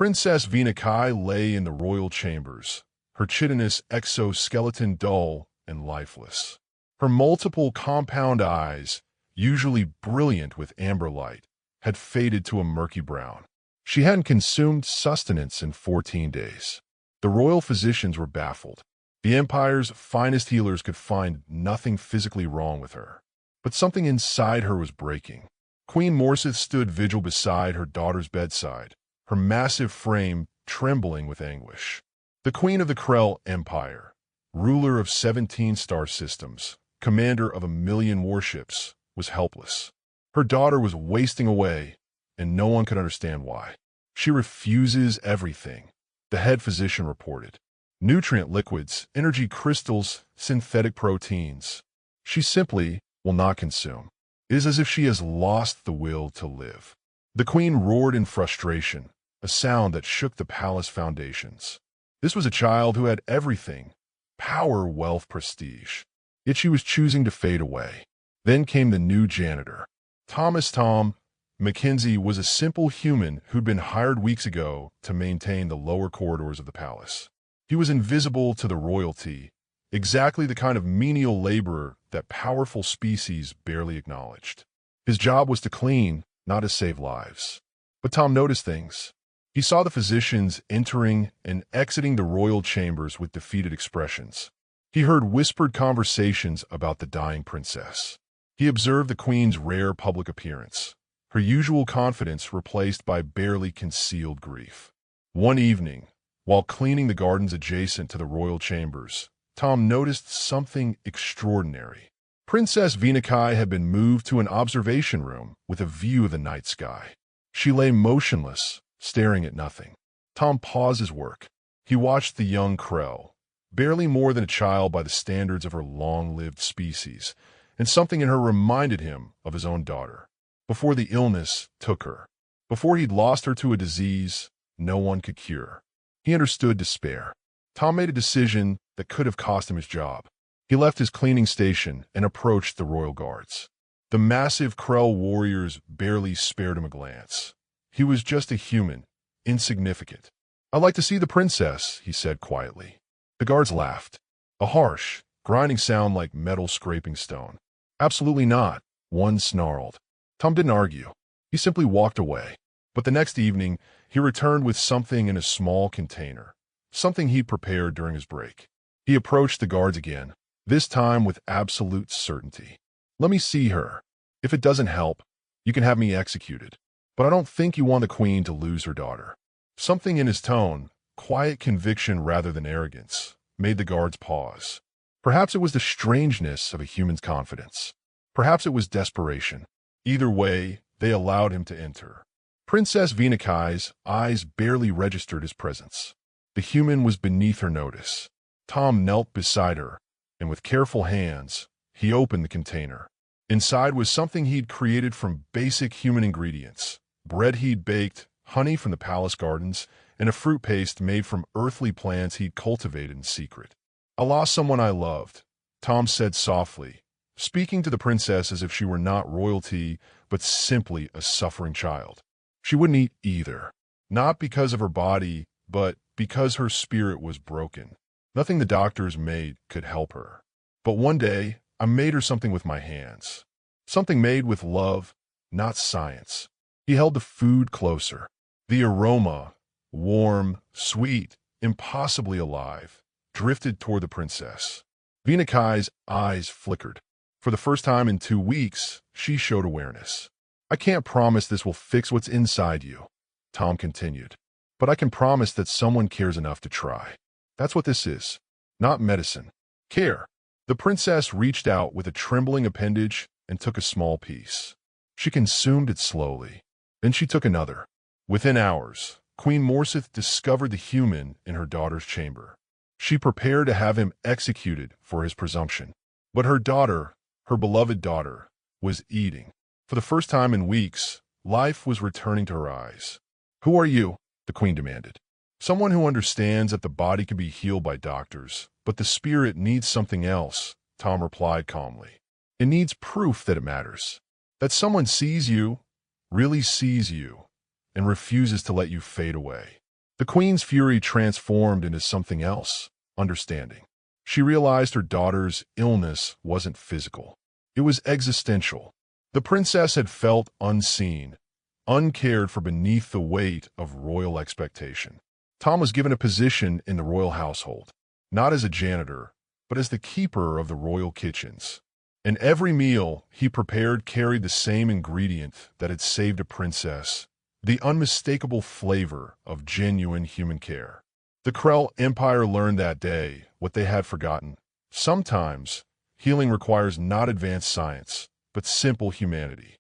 Princess Venus lay in the royal chambers, her chitinous exoskeleton dull and lifeless. Her multiple compound eyes, usually brilliant with amber light, had faded to a murky brown. She hadn't consumed sustenance in 14 days. The royal physicians were baffled. The empire's finest healers could find nothing physically wrong with her. But something inside her was breaking. Queen Morsith stood vigil beside her daughter's bedside, her massive frame trembling with anguish. The Queen of the Krell Empire, ruler of 17 star systems, commander of 1,000,000 warships, was helpless. Her daughter was wasting away, and no one could understand why. She refuses everything, the head physician reported. Nutrient liquids, energy crystals, synthetic proteins. She simply will not consume. It is as if she has lost the will to live. The queen roared in frustration, a sound that shook the palace foundations. This was a child who had everything: power, wealth, prestige. Yet she was choosing to fade away. Then came the new janitor. Tom Mackenzie was a simple human who'd been hired weeks ago to maintain the lower corridors of the palace. He was invisible to the royalty, exactly the kind of menial laborer that powerful species barely acknowledged. His job was to clean, not to save lives. But Tom noticed things. He saw the physicians entering and exiting the royal chambers with defeated expressions. He heard whispered conversations about the dying princess. He observed the queen's rare public appearance, her usual confidence replaced by barely concealed grief. One evening, while cleaning the gardens adjacent to the royal chambers, Tom noticed something extraordinary. Princess Venus had been moved to an observation room with a view of the night sky. She lay motionless, staring at nothing. Tom paused his work. He watched the young Krell, barely more than a child by the standards of her long-lived species, and something in her reminded him of his own daughter. Before the illness took her, before he'd lost her to a disease no one could cure, he understood despair. Tom made a decision that could have cost him his job. He left his cleaning station and approached the royal guards. The massive Krell warriors barely spared him a glance. He was just a human, insignificant. "I'd like to see the princess," he said quietly. The guards laughed, a harsh, grinding sound like metal scraping stone. "Absolutely not," one snarled. Tom didn't argue. He simply walked away. But the next evening, he returned with something in a small container, something he'd prepared during his break. He approached the guards again, this time with absolute certainty. "Let me see her. If it doesn't help, you can have me executed. But I don't think you want the queen to lose her daughter." Something in his tone, quiet conviction rather than arrogance, made the guards pause. Perhaps it was the strangeness of a human's confidence. Perhaps it was desperation. Either way, they allowed him to enter. Princess Venus' eyes barely registered his presence. The human was beneath her notice. Tom knelt beside her, and with careful hands, he opened the container. Inside was something he'd created from basic human ingredients: bread he'd baked, honey from the palace gardens, and a fruit paste made from earthly plants he'd cultivated in secret. "I lost someone I loved," Tom said softly, speaking to the princess as if she were not royalty, but simply a suffering child. She wouldn't eat either, not because of her body, but because her spirit was broken. Nothing the doctors made could help her. But one day, I made her something with my hands. Something made with love, not science. He held the food closer. The aroma, warm, sweet, impossibly alive, drifted toward the princess. Venus' eyes flickered. For the first time in 2 weeks, she showed awareness. "I can't promise this will fix what's inside you," Tom continued. "But I can promise that someone cares enough to try. That's what this is. Not medicine. Care." The princess reached out with a trembling appendage and took a small piece. She consumed it slowly. Then she took another. Within hours, Queen Morsith discovered the human in her daughter's chamber. She prepared to have him executed for his presumption. But her daughter, her beloved daughter, was eating. For the first time in weeks, life was returning to her eyes. "Who are you?" the queen demanded. "Someone who understands that the body can be healed by doctors, but the spirit needs something else," Tom replied calmly. "It needs proof that it matters. That someone sees you, really sees you, and refuses to let you fade away." The queen's fury transformed into something else, understanding. She realized her daughter's illness wasn't physical. It was existential. The princess had felt unseen, uncared for beneath the weight of royal expectation. Tom was given a position in the royal household, not as a janitor, but as the keeper of the royal kitchens. And every meal he prepared carried the same ingredient that had saved a princess, the unmistakable flavor of genuine human care. The Krell Empire learned that day what they had forgotten. Sometimes, healing requires not advanced science, but simple humanity.